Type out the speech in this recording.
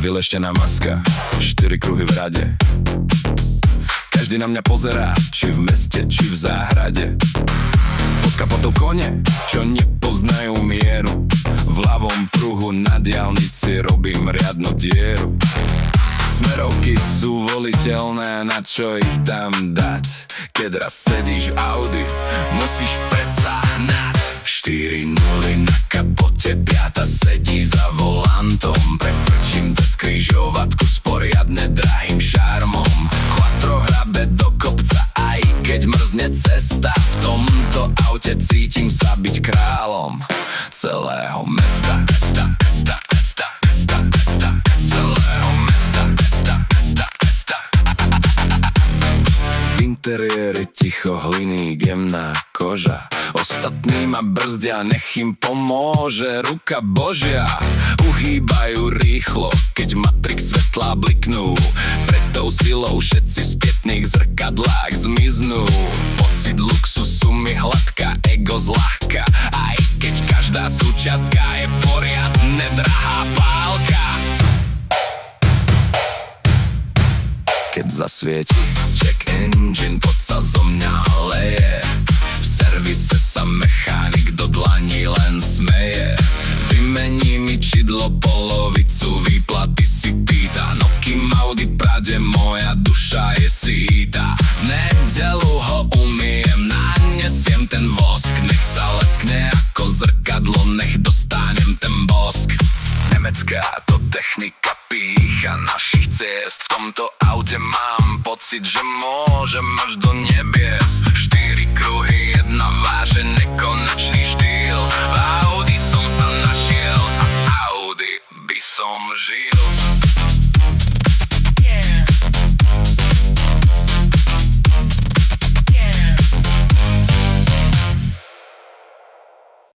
vyleštená maska, 4 kruhy v rade. Každý na mňa pozerá, či v meste, či v záhrade. Pod kapotou kone, čo nepoznajú mieru. V ľavom pruhu na diaľnici robím riadnu dieru. Smerovky sú voliteľné, na čo ich tam dať? Keď raz sedíš v Audi, musíš predsa hnať. 4-0 na kapote, 5 sedí za volantom. Prefrčím cez križovatku s poriadne drahým šarmom. Quattro hrabe do kopca, aj keď mrzne cesta. V tomto aute cítim sa byť kráľom celého mesta. Celého mesta. V interiéri ticho, hliník, jemná koža. Ostatní ma brzdia, nech im pomôže ruka Božia. Uhýbajú rýchlo, keď matrix svetlá bliknú. Pred tou silou všetci z pietných zrkadlách zmiznú. Pocit luxusu mi hladká, ego zľahka. Aj keď každá súčiastka je poriadne drahá pálka. Keď zasvieti check engine, poď sa zo mňa leje. V servise sa mechanik do dlaní len smeje. Vymení mi čidlo, polovicu výplaty si pýta. No kým Audi prade, moja duša je síta. V nedeľu ho umiem, nanesiem ten vosk. Nech sa leskne ako zrkadlo, nech dostanem ten bosk. Nemecká to technika pícha našich ciest. V tomto aute mám pocit, že